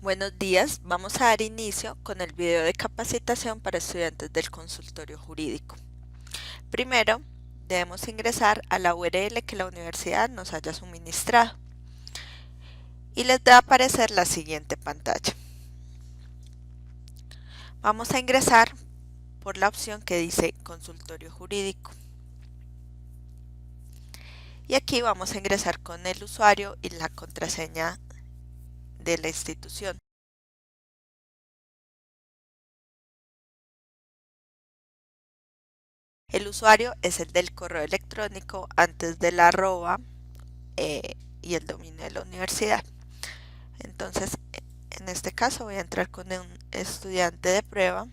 Buenos días, vamos a dar inicio con el video de capacitación para estudiantes del consultorio jurídico. Primero, debemos ingresar a la URL que la universidad nos haya suministrado y les debe aparecer la siguiente pantalla. Vamos a ingresar por la opción que dice consultorio jurídico. Y aquí vamos a ingresar con el usuario y la contraseña de la institución. El usuario es el del correo electrónico antes del arroba y el dominio de la universidad. Entonces, en este caso voy a entrar con un estudiante de prueba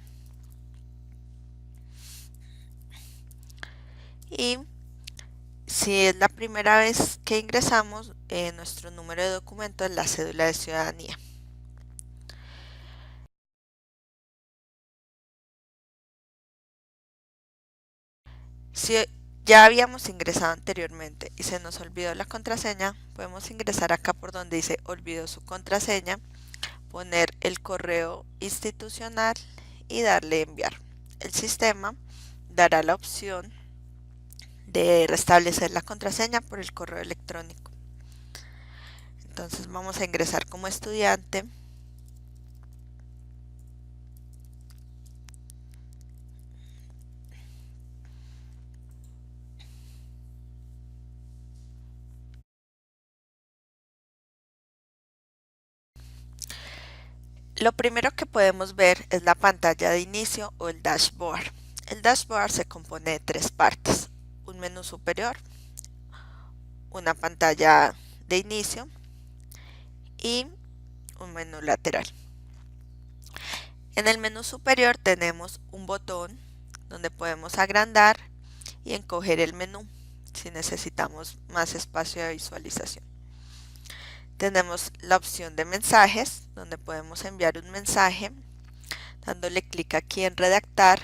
y si es la primera vez que ingresamos, nuestro número de documento es la cédula de ciudadanía. Si ya habíamos ingresado anteriormente y se nos olvidó la contraseña, podemos ingresar acá por donde dice olvidó su contraseña, poner el correo institucional y darle enviar. El sistema dará la opción de restablecer la contraseña por el correo electrónico. Entonces vamos a ingresar como estudiante. Lo primero que podemos ver es la pantalla de inicio o el dashboard. El dashboard se compone de tres partes: un menú superior, una pantalla de inicio y un menú lateral. En el menú superior tenemos un botón donde podemos agrandar y encoger el menú si necesitamos más espacio de visualización. Tenemos la opción de mensajes, donde podemos enviar un mensaje dándole clic aquí en redactar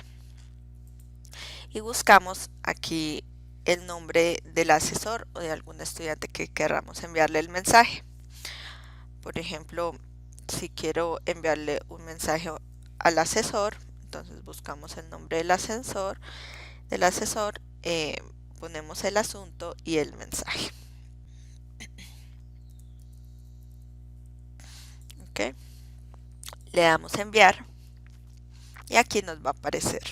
y buscamos aquí el nombre del asesor o de algún estudiante que queramos enviarle el mensaje. Por ejemplo, si quiero enviarle un mensaje al asesor, entonces buscamos el nombre del asesor, ponemos el asunto y el mensaje. ¿Ok? Le damos enviar y aquí nos va a aparecer.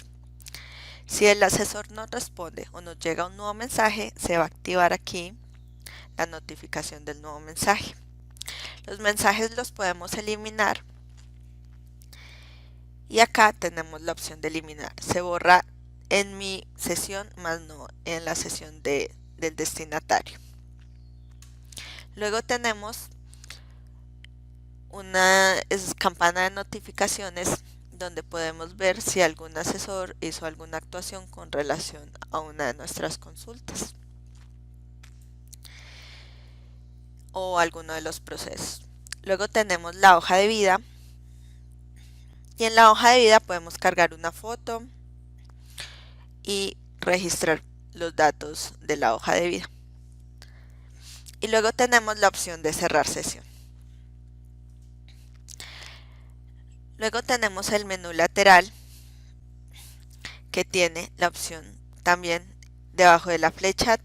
Si el asesor nos responde o nos llega un nuevo mensaje, se va a activar aquí la notificación del nuevo mensaje. Los mensajes los podemos eliminar y acá tenemos la opción de eliminar. Se borra en mi sesión, más no en la sesión del destinatario. Luego tenemos una campana de notificaciones donde podemos ver si algún asesor hizo alguna actuación con relación a una de nuestras consultas o alguno de los procesos. Luego tenemos la hoja de vida y en la hoja de vida podemos cargar una foto y registrar los datos de la hoja de vida. Y luego tenemos la opción de cerrar sesión. Luego tenemos el menú lateral que tiene la opción también debajo de la flecha,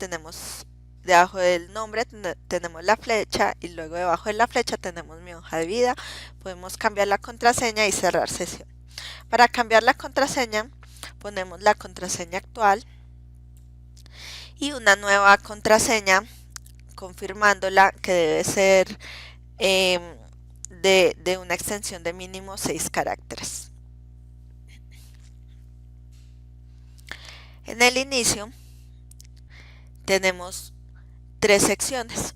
debajo del nombre tenemos la flecha y luego debajo de la flecha tenemos mi hoja de vida. Podemos cambiar la contraseña y cerrar sesión. Para cambiar la contraseña ponemos la contraseña actual y una nueva contraseña confirmándola que debe ser de una extensión de mínimo 6 caracteres. En el inicio tenemos tres secciones.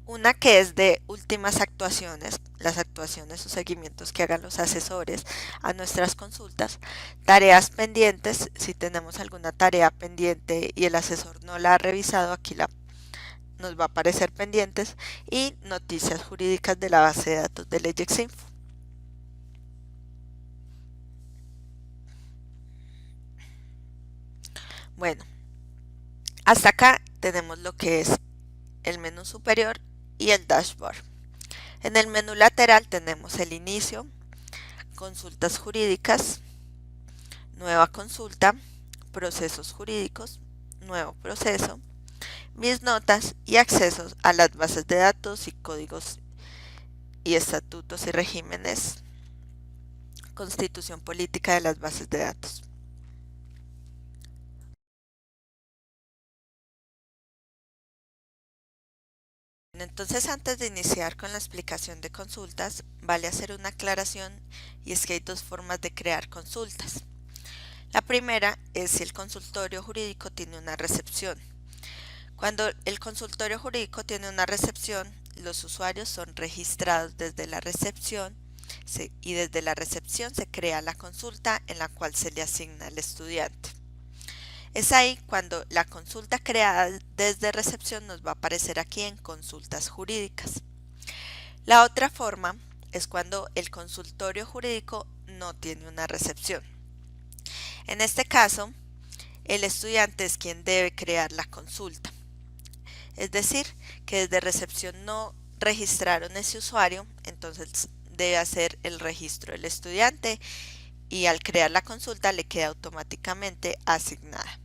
Una que es de últimas actuaciones, las actuaciones o seguimientos que hagan los asesores a nuestras consultas, tareas pendientes, si tenemos alguna tarea pendiente y el asesor no la ha revisado, aquí nos va a aparecer pendientes, y noticias jurídicas de la base de datos de Leyexinfo. Bueno, hasta acá tenemos lo que es el menú superior y el dashboard. En el menú lateral tenemos el inicio, consultas jurídicas, nueva consulta, procesos jurídicos, nuevo proceso, mis notas y accesos a las bases de datos y códigos y estatutos y regímenes, constitución política de las bases de datos. Entonces, antes de iniciar con la explicación de consultas, vale hacer una aclaración y es que hay dos formas de crear consultas. La primera es si el consultorio jurídico tiene una recepción. Cuando el consultorio jurídico tiene una recepción, los usuarios son registrados desde la recepción y desde la recepción se crea la consulta en la cual se le asigna al estudiante. Es ahí cuando la consulta creada desde recepción nos va a aparecer aquí en consultas jurídicas. La otra forma es cuando el consultorio jurídico no tiene una recepción. En este caso, el estudiante es quien debe crear la consulta. Es decir, que desde recepción no registraron ese usuario, entonces debe hacer el registro del estudiante y al crear la consulta le queda automáticamente asignada.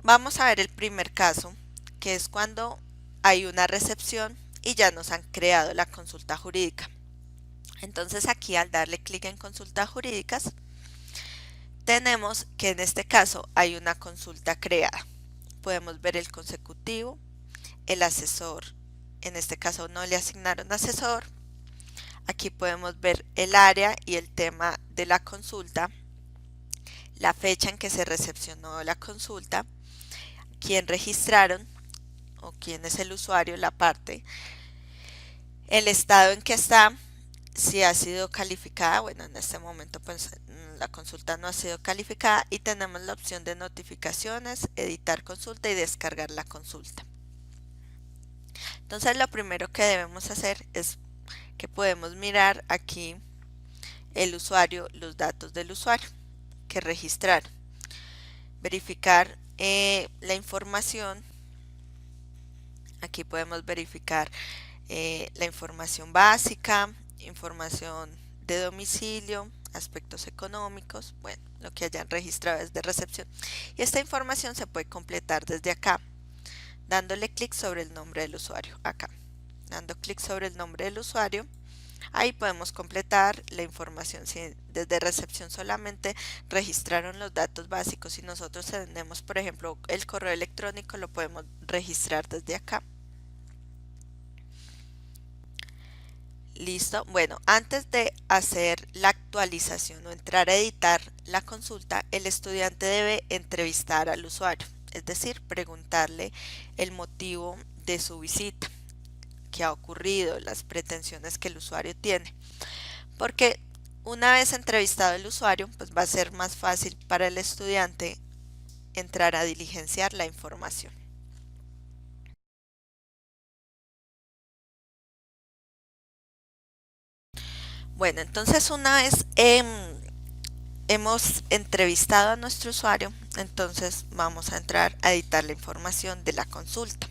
Vamos a ver el primer caso, que es cuando hay una recepción y ya nos han creado la consulta jurídica. Entonces aquí al darle clic en consultas jurídicas, tenemos que en este caso hay una consulta creada. Podemos ver el consecutivo, el asesor, en este caso no le asignaron asesor. Aquí podemos ver el área y el tema de la consulta, la fecha en que se recepcionó la consulta, quién registraron o quién es el usuario, la parte, el estado en que está, si ha sido calificada, bueno, en este momento pues la consulta no ha sido calificada y tenemos la opción de notificaciones, editar consulta y descargar la consulta. Entonces lo primero que debemos hacer es que podemos mirar aquí el usuario, los datos del usuario que registrar, verificar la información. Aquí podemos verificar la información básica, información de domicilio, aspectos económicos, bueno, lo que hayan registrado desde recepción. Y esta información se puede completar desde acá, dándole clic sobre el nombre del usuario, acá. Dando clic sobre el nombre del usuario, ahí podemos completar la información. Si desde recepción solamente registraron los datos básicos y nosotros tenemos, por ejemplo, el correo electrónico, lo podemos registrar desde acá. Listo. Bueno, antes de hacer la actualización o entrar a editar la consulta, el estudiante debe entrevistar al usuario, es decir, preguntarle el motivo de su visita, qué ha ocurrido, las pretensiones que el usuario tiene. Porque una vez entrevistado el usuario, pues va a ser más fácil para el estudiante entrar a diligenciar la información. Bueno, entonces una vez hemos entrevistado a nuestro usuario, entonces vamos a entrar a editar la información de la consulta,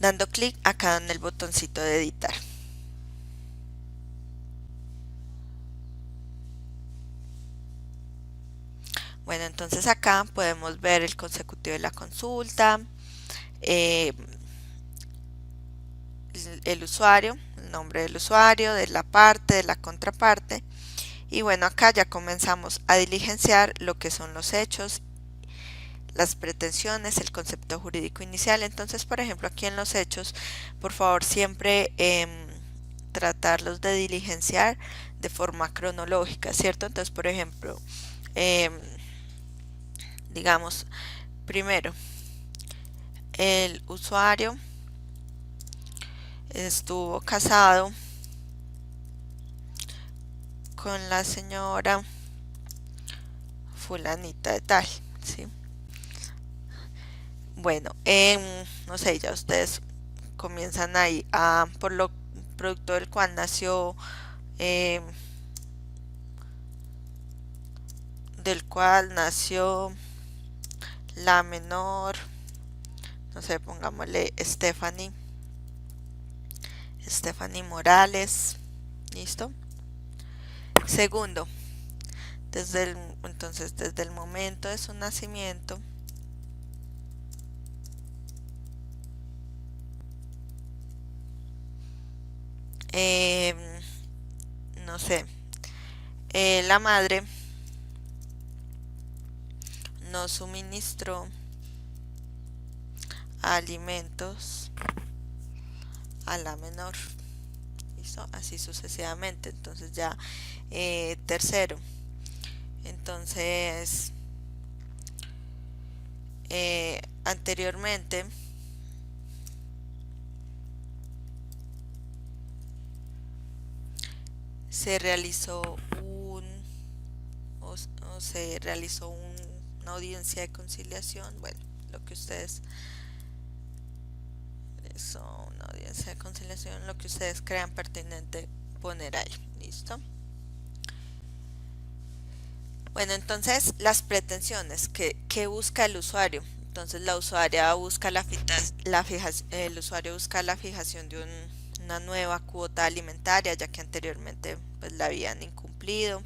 dando clic acá en el botoncito de editar. Bueno, entonces acá podemos ver el consecutivo de la consulta, eh, el usuario, el nombre del usuario, de la parte, de la contraparte. Y bueno, acá ya comenzamos a diligenciar lo que son los hechos, las pretensiones, el concepto jurídico inicial. Entonces, por ejemplo, aquí en los hechos, por favor, siempre tratarlos de diligenciar de forma cronológica, ¿cierto? Entonces, por ejemplo, digamos, primero, el usuario estuvo casado con la señora fulanita de tal, ¿sí? Bueno, no sé, ya ustedes comienzan ahí por lo producto del cual nació, em, del cual nació la menor, no sé, pongámosle Stephanie. Stephanie Morales. ¿Listo? Segundo, entonces desde el momento de su nacimiento eh, no sé, la madre no suministró alimentos a la menor. ¿Listo? Así sucesivamente. Entonces ya, tercero, entonces anteriormente se realizó o, o se realizó una audiencia de conciliación. Bueno, lo que ustedes son una audiencia de conciliación, lo que ustedes crean pertinente poner ahí. ¿Listo? Bueno, entonces las pretensiones que busca el usuario. Entonces la usuaria busca el usuario busca la fijación de una nueva cuota alimentaria, ya que anteriormente pues la habían incumplido.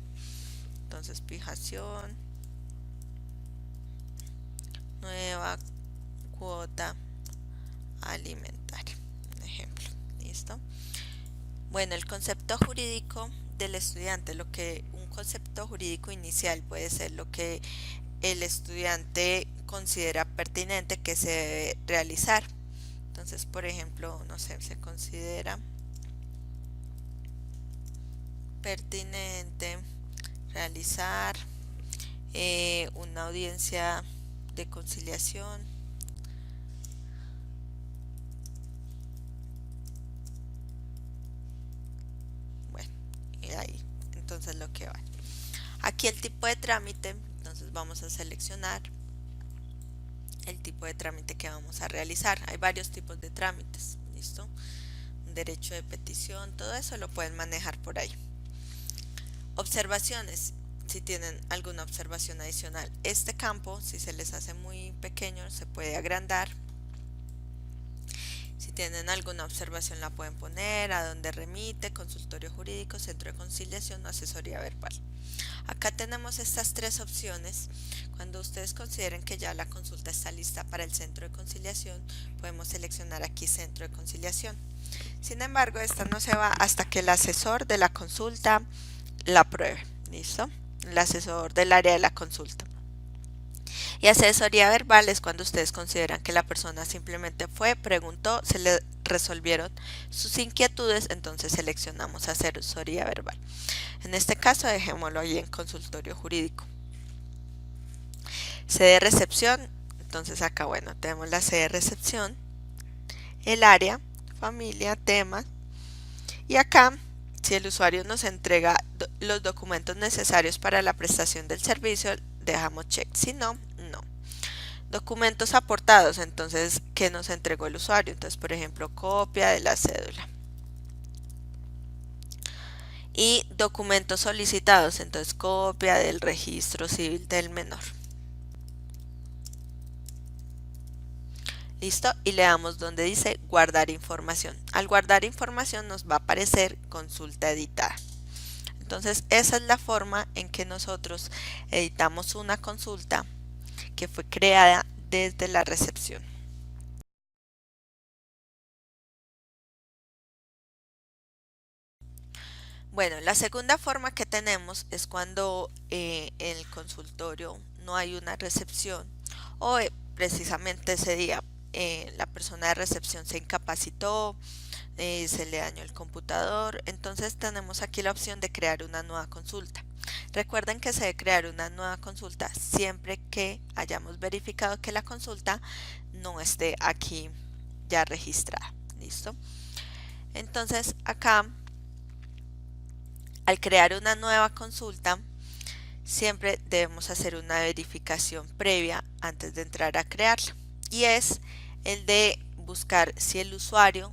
Entonces fijación, nueva cuota alimentaria. Un ejemplo. ¿Listo? Bueno, el concepto jurídico del estudiante, lo que un concepto jurídico inicial puede ser lo que el estudiante considera pertinente que se debe realizar. Entonces, por ejemplo, no sé, se considera pertinente realizar una audiencia de conciliación. Bueno, y ahí, entonces lo que va. Aquí el tipo de trámite, entonces vamos a seleccionar el tipo de trámite que vamos a realizar. Hay varios tipos de trámites, ¿listo? Derecho de petición, todo eso lo pueden manejar por ahí. Observaciones, si tienen alguna observación adicional. Este campo, si se les hace muy pequeño, se puede agrandar. Si tienen alguna observación la pueden poner, a dónde remite, consultorio jurídico, centro de conciliación o asesoría verbal. Acá tenemos estas tres opciones. Cuando ustedes consideren que ya la consulta está lista para el centro de conciliación, podemos seleccionar aquí centro de conciliación. Sin embargo, esta no se va hasta que el asesor de la consulta la pruebe. ¿Listo? El asesor del área de la consulta. Y asesoría verbal es cuando ustedes consideran que la persona simplemente fue, preguntó, se le resolvieron sus inquietudes, entonces seleccionamos asesoría verbal. En este caso dejémoslo ahí en consultorio jurídico. Sede de recepción, entonces acá bueno, tenemos la sede de recepción, el área, familia, temas, y acá si el usuario nos entrega los documentos necesarios para la prestación del servicio, dejamos check, si no, no. Documentos aportados, entonces, ¿qué nos entregó el usuario? Entonces, por ejemplo, copia de la cédula. Y documentos solicitados, entonces, copia del registro civil del menor. ¿Listo? Y le damos donde dice guardar información. Al guardar información nos va a aparecer consulta editada. Entonces, esa es la forma en que nosotros editamos una consulta que fue creada desde la recepción. Bueno, la segunda forma que tenemos es cuando en el consultorio no hay una recepción o precisamente ese día la persona de recepción se incapacitó, se le dañó el computador, entonces tenemos aquí la opción de crear una nueva consulta. Recuerden que se debe crear una nueva consulta siempre que hayamos verificado que la consulta no esté aquí ya registrada. ¿Listo? Entonces acá al crear una nueva consulta, siempre debemos hacer una verificación previa antes de entrar a crearla. Y es el de buscar si el usuario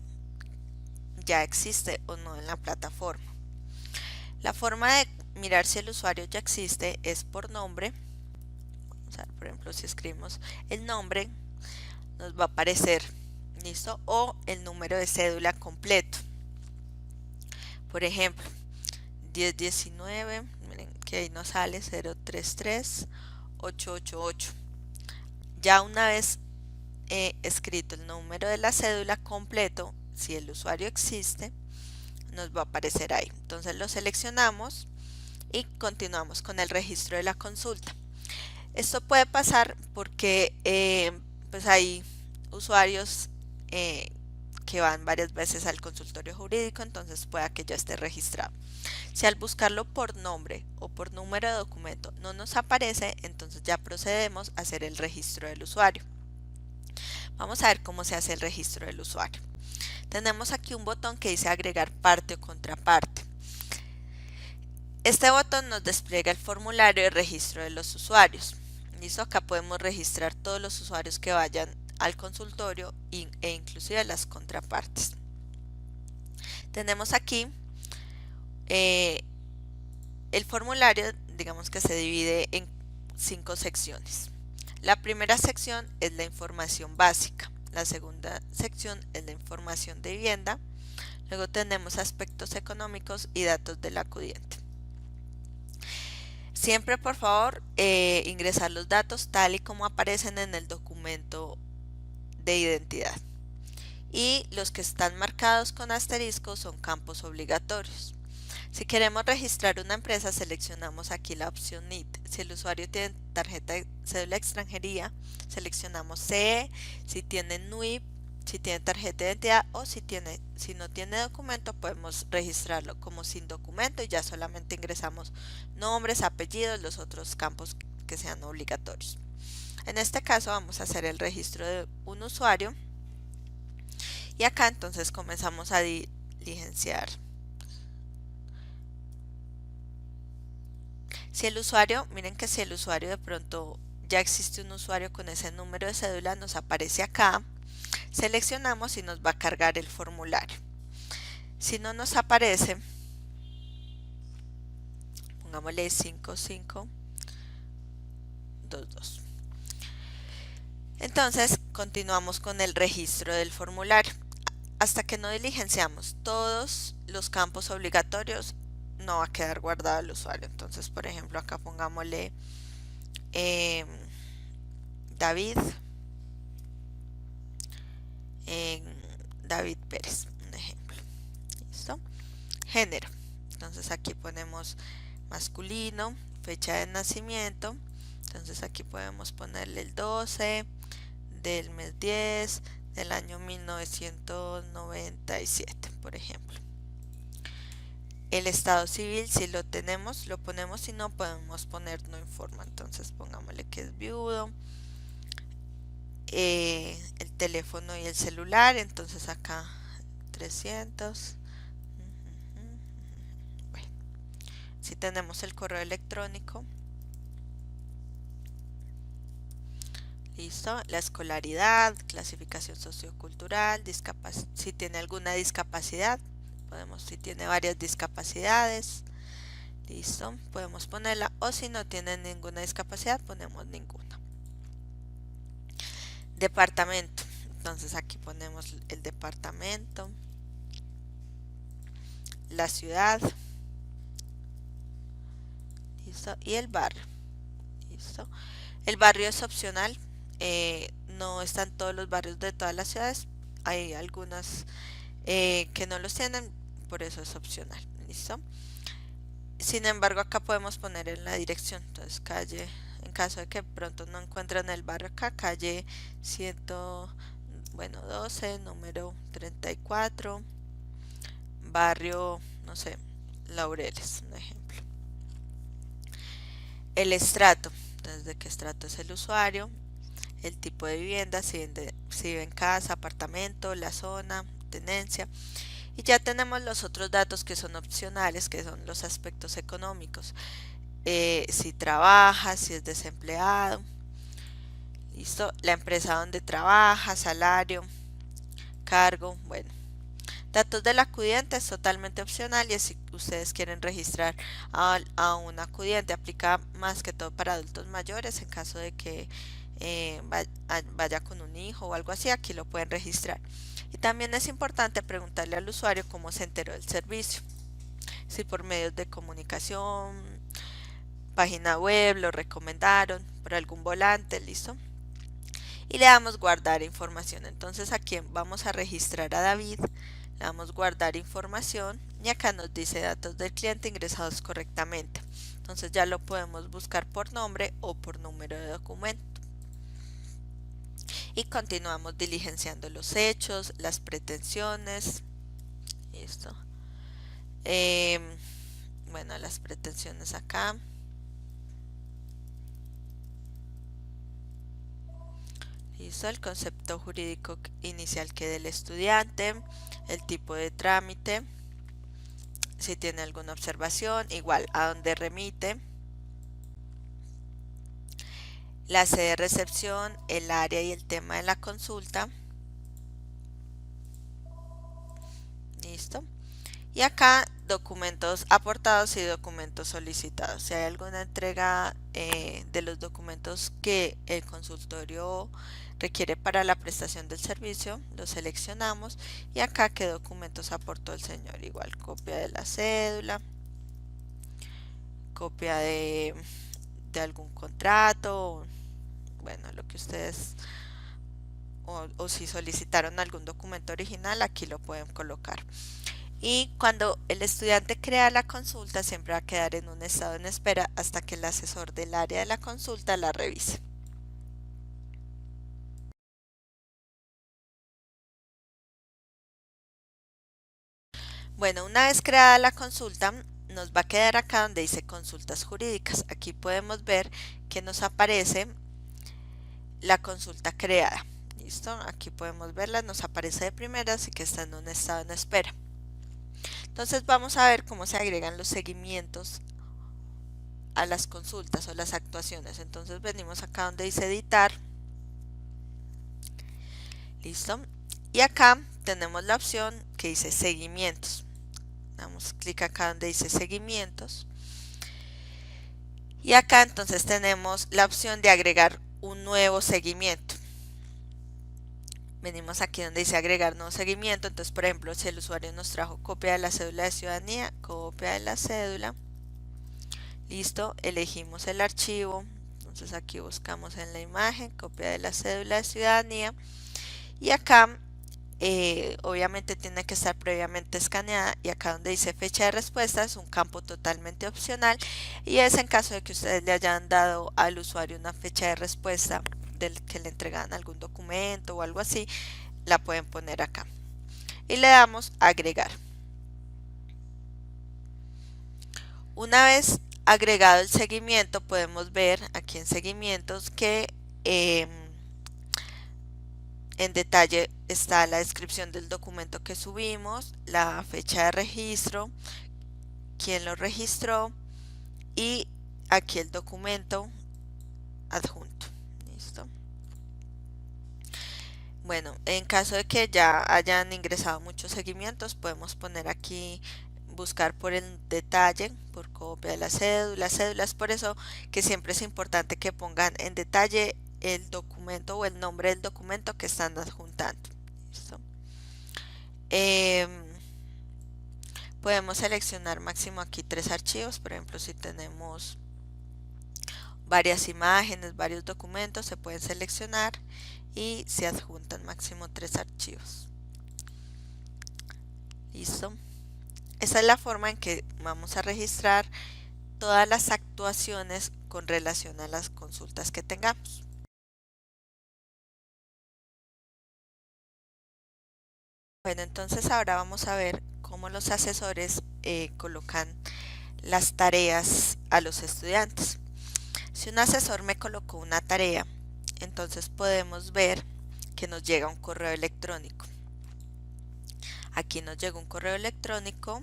ya existe o no en la plataforma. La forma de mirar si el usuario ya existe es por nombre. O sea, por ejemplo, si escribimos el nombre, nos va a aparecer, ¿listo? O el número de cédula completo. Por ejemplo, 1019, miren que ahí nos sale 033-888. Ya una vez escrito el número de la cédula completo, si el usuario existe, nos va a aparecer ahí. Entonces lo seleccionamos y continuamos con el registro de la consulta. Esto puede pasar porque pues hay usuarios que van varias veces al consultorio jurídico, entonces pueda que ya esté registrado. Si al buscarlo por nombre o por número de documento no nos aparece, entonces ya procedemos a hacer el registro del usuario. Vamos a ver cómo se hace el registro del usuario. Tenemos aquí un botón que dice agregar parte o contraparte. Este botón nos despliega el formulario de registro de los usuarios. ¿Listo? Acá podemos registrar todos los usuarios que vayan al consultorio e inclusive las contrapartes. Tenemos aquí el formulario, digamos que se divide en 5 secciones. La primera sección es la información básica. La segunda sección es la información de vivienda. Luego tenemos aspectos económicos y datos del acudiente. Siempre, por favor, ingresar los datos tal y como aparecen en el documento de identidad. Y los que están marcados con asterisco son campos obligatorios. Si queremos registrar una empresa, seleccionamos aquí la opción NIT. Si el usuario tiene tarjeta de cédula de extranjería, seleccionamos CE. Si tiene NUIP, si tiene tarjeta de identidad o si no tiene documento, podemos registrarlo como sin documento y ya solamente ingresamos nombres, apellidos, los otros campos que sean obligatorios. En este caso vamos a hacer el registro de un usuario y acá entonces comenzamos a diligenciar. Si el usuario, miren que si el usuario de pronto ya existe un usuario con ese número de cédula, nos aparece acá, seleccionamos y nos va a cargar el formulario. Si no nos aparece, pongámosle 5522. Entonces continuamos con el registro del formulario. Hasta que no diligenciamos todos los campos obligatorios, no va a quedar guardado el usuario. Entonces, por ejemplo, acá pongámosle David, David Pérez, un ejemplo. ¿Listo? Género. Entonces aquí ponemos masculino, fecha de nacimiento. Entonces aquí podemos ponerle el 12 del mes 10 del año 1997, por ejemplo. El estado civil, si lo tenemos, lo ponemos, si no podemos poner no informa, entonces pongámosle que es viudo. El teléfono y el celular, entonces acá 300. Bueno, si tenemos el correo electrónico, listo, la escolaridad, clasificación sociocultural, si tiene alguna discapacidad, si tiene varias discapacidades, listo, podemos ponerla, o si no tiene ninguna discapacidad, ponemos ninguna. Departamento, entonces aquí ponemos el departamento, la ciudad, listo, y el barrio, listo. El barrio es opcional, no están todos los barrios de todas las ciudades, hay algunas que no los tienen, por eso es opcional, listo. Sin embargo, acá podemos poner en la dirección, entonces calle, en caso de que pronto no encuentren el barrio acá, calle 12, número 34, barrio, no sé, Laureles, un ejemplo. El estrato, entonces de qué estrato es el usuario, el tipo de vivienda, si vive en casa, apartamento, la zona, tenencia. Y ya tenemos los otros datos que son opcionales, que son los aspectos económicos. Si trabaja, si es desempleado, listo, la empresa donde trabaja, salario, cargo, bueno. Datos del acudiente es totalmente opcional y si ustedes quieren registrar a un acudiente, aplica más que todo para adultos mayores en caso de que vaya con un hijo o algo así, aquí lo pueden registrar. Y también es importante preguntarle al usuario cómo se enteró del servicio. si por medios de comunicación, página web, lo recomendaron, por algún volante, listo. Y le damos guardar información. Entonces aquí vamos a registrar a David, le damos guardar información y acá nos dice datos del cliente ingresados correctamente. Entonces ya lo podemos buscar por nombre o por número de documento. Y continuamos diligenciando los hechos, las pretensiones. Listo. Bueno, las pretensiones acá. Listo, el concepto jurídico inicial que del estudiante, el tipo de trámite, si tiene alguna observación, igual a dónde remite, la sede de recepción, el área y el tema de la consulta. Listo. Y acá documentos aportados y documentos solicitados. Si hay alguna entrega de los documentos que el consultorio requiere para la prestación del servicio, lo seleccionamos y acá qué documentos aportó el señor. Igual copia de la cédula, copia de algún contrato, bueno, lo que ustedes o si solicitaron algún documento original, aquí lo pueden colocar. Y cuando el estudiante crea la consulta, siempre va a quedar en un estado en espera hasta que el asesor del área de la consulta la revise. Bueno, una vez creada la consulta, nos va a quedar acá donde dice consultas jurídicas. Aquí podemos ver que nos aparece la consulta creada. ¿Listo? Aquí podemos verla, nos aparece de primera, así que está en un estado en espera. Entonces vamos a ver cómo se agregan los seguimientos a las consultas o las actuaciones. Entonces venimos acá donde dice editar. Listo. Y acá tenemos la opción que dice seguimientos. Damos clic acá donde dice seguimientos. Y acá entonces tenemos la opción de agregar un nuevo seguimiento. Venimos aquí donde dice agregar nuevo seguimiento. Entonces, por ejemplo, si el usuario nos trajo copia de la cédula de ciudadanía, copia de la cédula. Listo, elegimos el archivo. Entonces aquí buscamos en la imagen copia de la cédula de ciudadanía. Y acá obviamente tiene que estar previamente escaneada y acá donde dice fecha de respuesta es un campo totalmente opcional y es en caso de que ustedes le hayan dado al usuario una fecha de respuesta del que le entregan algún documento o algo así, la pueden poner acá y le damos a agregar. Una vez agregado el seguimiento, podemos ver aquí en seguimientos que en detalle está la descripción del documento que subimos, la fecha de registro, quién lo registró y aquí el documento adjunto. ¿Listo? Bueno, en caso de que ya hayan ingresado muchos seguimientos, podemos poner aquí buscar por el detalle, por copia de la cédula, cédulas, por eso que siempre es importante que pongan en detalle el documento o el nombre del documento que están adjuntando. ¿Listo? Podemos seleccionar máximo aquí 3 archivos, por ejemplo si tenemos varias imágenes, varios documentos, se pueden seleccionar y se adjuntan máximo 3 archivos. Listo. Esa es la forma en que vamos a registrar todas las actuaciones con relación a las consultas que tengamos. Bueno, entonces ahora vamos a ver cómo los asesores colocan las tareas a los estudiantes. Si un asesor me colocó una tarea, entonces podemos ver que nos llega un correo electrónico. Aquí nos llega un correo electrónico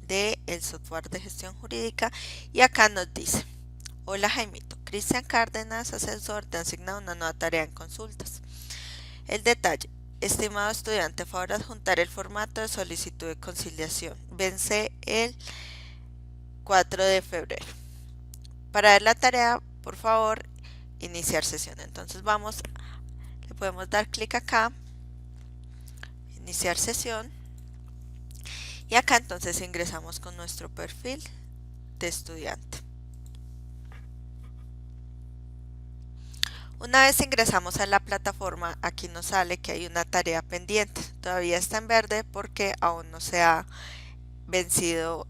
del software de gestión jurídica y acá nos dice: hola Jaimito, Cristian Cárdenas, asesor, te ha asignado una nueva tarea en consultas. El detalle: estimado estudiante, favor adjuntar el formato de solicitud de conciliación. Vence el 4 de febrero. Para ver la tarea, por favor, iniciar sesión. Entonces le podemos dar clic acá, iniciar sesión. Y acá entonces ingresamos con nuestro perfil de estudiante. Una vez ingresamos a la plataforma, aquí nos sale que hay una tarea pendiente. Todavía está en verde porque aún no se ha vencido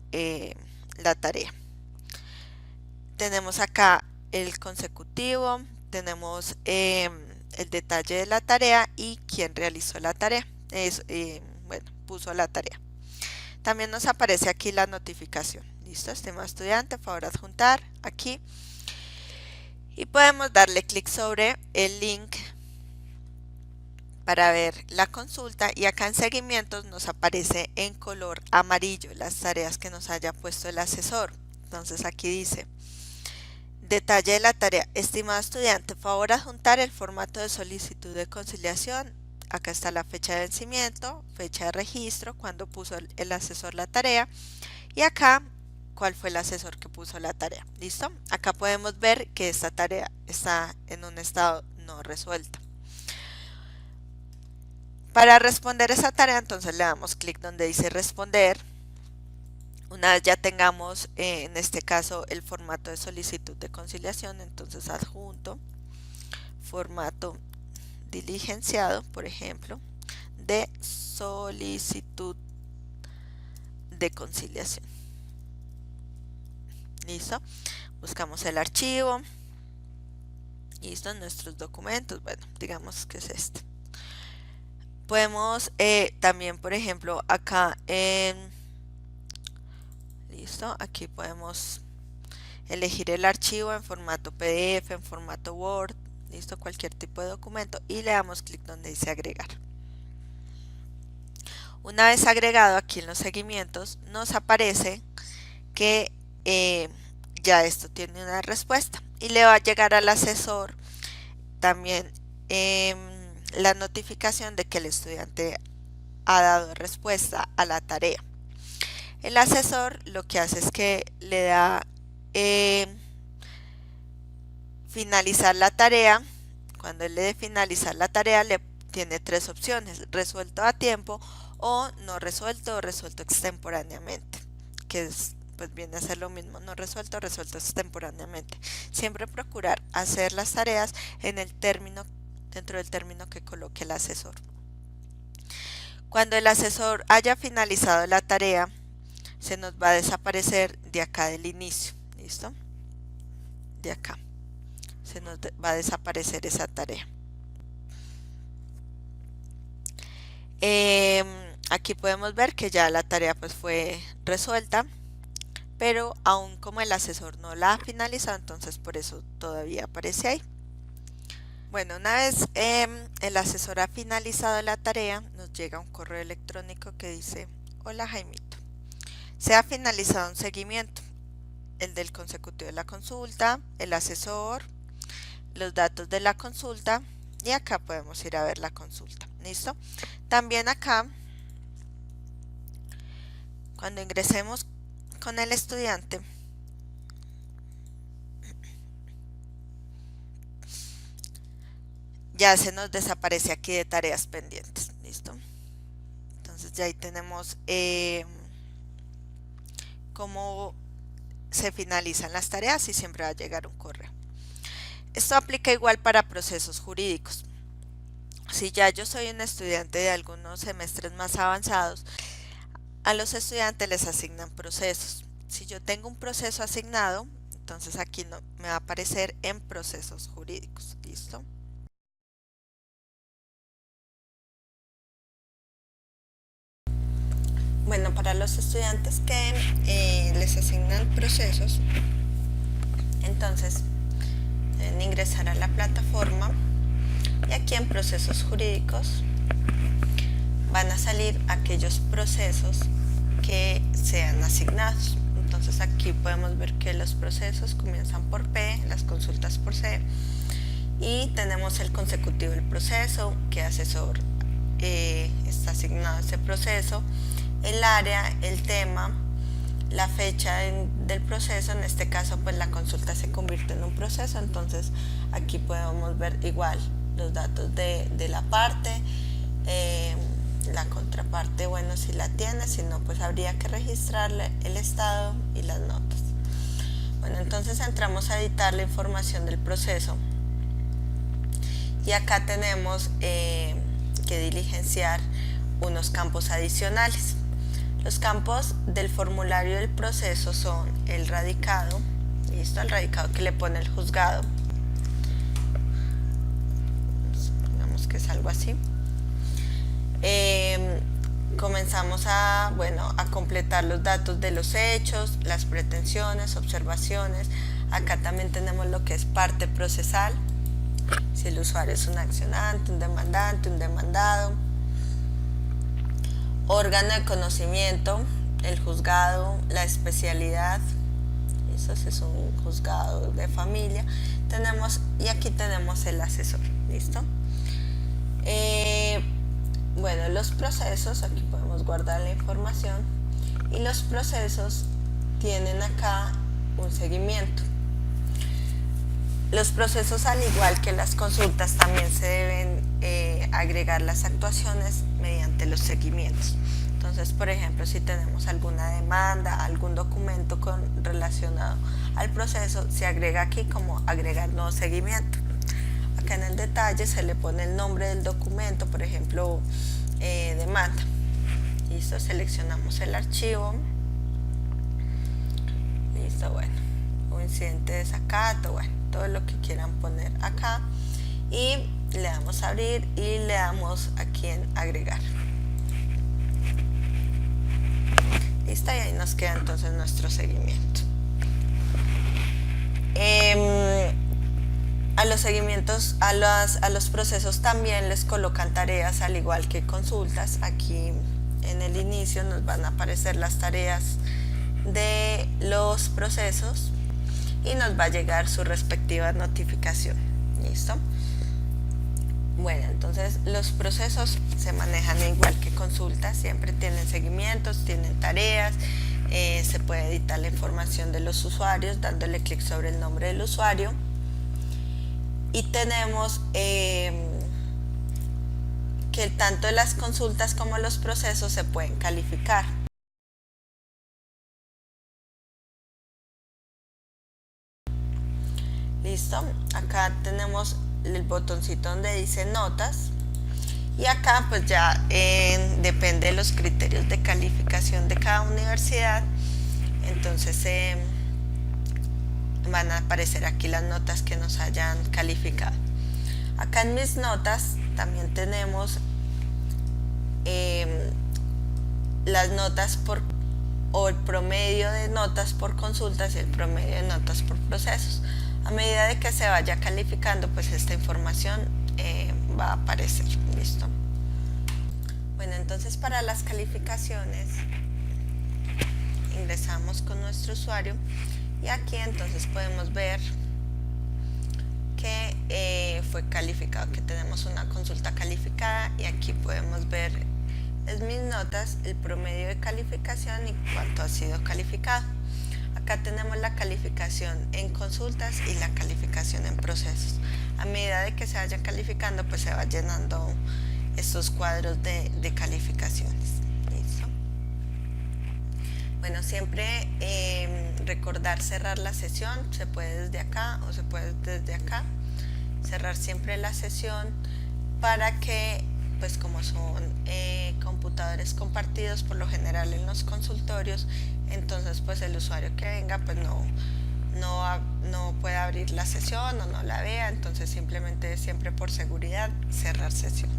la tarea. Tenemos acá el consecutivo, tenemos el detalle de la tarea y quién realizó la tarea. Bueno, puso la tarea. También nos aparece aquí la notificación. Listo, estimado estudiante, favor adjuntar aquí. Y podemos darle clic sobre el link para ver la consulta, y acá en seguimientos nos aparece en color amarillo las tareas que nos haya puesto el asesor. Entonces aquí dice: detalle de la tarea, estimado estudiante, favor adjuntar el formato de solicitud de conciliación. Acá está la fecha de vencimiento, fecha de registro, cuando puso el asesor la tarea, y acá cuál fue el asesor que puso la tarea. ¿Listo? Acá podemos ver que esta tarea está en un estado no resuelta. Para responder esa tarea, entonces le damos clic donde dice responder. Una vez ya tengamos, en este caso, el formato de solicitud de conciliación, entonces adjunto formato diligenciado, por ejemplo, de solicitud de conciliación. Listo, buscamos el archivo. Listo, nuestros documentos, bueno, digamos que es este. Podemos también, por ejemplo, acá listo, aquí podemos elegir el archivo en formato PDF, en formato Word, listo, cualquier tipo de documento, y le damos clic donde dice agregar. Una vez agregado, aquí en los seguimientos nos aparece que ya esto tiene una respuesta, y le va a llegar al asesor también la notificación de que el estudiante ha dado respuesta a la tarea. El asesor lo que hace es que le da finalizar la tarea. Cuando él le dé finalizar la tarea, le tiene tres opciones: resuelto a tiempo, o no resuelto, o resuelto extemporáneamente, que es, pues viene a ser lo mismo, no resuelto, resuelto extemporáneamente. Siempre procurar hacer las tareas en el término, dentro del término que coloque el asesor. Cuando el asesor haya finalizado la tarea, se nos va a desaparecer de acá del inicio. ¿Listo? De acá se nos va a desaparecer esa tarea. Aquí podemos ver que ya la tarea pues fue resuelta, pero aún como el asesor no la ha finalizado, entonces por eso todavía aparece ahí. Bueno, una vez el asesor ha finalizado la tarea, nos llega un correo electrónico que dice: hola Jaimito, se ha finalizado un seguimiento, el del consecutivo de la consulta, el asesor, los datos de la consulta, y acá podemos ir a ver la consulta. ¿Listo? También acá, cuando ingresemos con el estudiante, ya se nos desaparece aquí de tareas pendientes. ¿Listo? Entonces ya ahí tenemos cómo se finalizan las tareas, y siempre va a llegar un correo. Esto aplica igual para procesos jurídicos. Si ya yo soy un estudiante de algunos semestres más avanzados, a los estudiantes les asignan procesos. Si yo tengo un proceso asignado, entonces aquí no, me va a aparecer en procesos jurídicos. ¿Listo? Bueno, para los estudiantes que les asignan procesos, entonces deben ingresar a la plataforma, y aquí en procesos jurídicos van a salir aquellos procesos que sean asignados. Entonces aquí podemos ver que los procesos comienzan por P, las consultas por C, y tenemos el consecutivo del proceso, qué asesor está asignado a ese proceso, el área, el tema, la fecha del proceso. En este caso pues la consulta se convierte en un proceso, entonces aquí podemos ver igual los datos de la parte, La contraparte, bueno, si la tiene, si no, pues habría que registrarle el estado y las notas. Bueno, entonces entramos a editar la información del proceso y acá tenemos que diligenciar unos campos adicionales. Los campos del formulario del proceso son el radicado, listo, el radicado que le pone el juzgado, digamos que es algo así. Comenzamos a completar los datos de los hechos, las pretensiones, observaciones. Acá también tenemos lo que es parte procesal, si el usuario es un accionante, un demandado. Órgano de conocimiento, el juzgado, la especialidad, eso es un juzgado de familia. Y aquí tenemos el asesor, ¿listo? Bueno, los procesos, aquí podemos guardar la información, y los procesos tienen acá un seguimiento. Los procesos, al igual que las consultas, también se deben agregar las actuaciones mediante los seguimientos. Entonces, por ejemplo, si tenemos alguna demanda, algún documento relacionado al proceso, se agrega aquí como agregar nuevo seguimiento. Acá en el detalle se le pone el nombre del documento, por ejemplo, demanda. Listo, seleccionamos el archivo. Listo, bueno, un incidente de desacato, bueno, todo lo que quieran poner acá, y le damos a abrir y le damos aquí en agregar. Listo, y ahí nos queda entonces nuestro seguimiento. A los seguimientos, a los procesos también les colocan tareas, al igual que consultas. Aquí en el inicio nos van a aparecer las tareas de los procesos y nos va a llegar su respectiva notificación. ¿Listo? Bueno, entonces los procesos se manejan igual que consultas, siempre tienen seguimientos, tienen tareas, se puede editar la información de los usuarios dándole clic sobre el nombre del usuario. Y tenemos que tanto las consultas como los procesos se pueden calificar. Listo, acá tenemos el botoncito donde dice notas, y acá pues ya depende de los criterios de calificación de cada universidad. Entonces van a aparecer aquí las notas que nos hayan calificado. Acá en mis notas también tenemos las notas o el promedio de notas por consultas y el promedio de notas por procesos. A medida de que se vaya calificando, pues esta información va a aparecer. ¿Listo? Bueno, entonces para las calificaciones ingresamos con nuestro usuario, y aquí entonces podemos ver que fue calificado, que tenemos una consulta calificada, y aquí podemos ver en mis notas el promedio de calificación y cuánto ha sido calificado. Acá tenemos la calificación en consultas y la calificación en procesos. A medida de que se vayan calificando, pues se va llenando estos cuadros de calificaciones. ¿Listo? Bueno, siempre recordar cerrar la sesión, se puede desde acá o se puede desde acá. Cerrar siempre la sesión para que, pues como son computadores compartidos por lo general en los consultorios, entonces pues el usuario que venga pues no puede abrir la sesión o no la vea. Entonces simplemente, siempre por seguridad, cerrar sesión.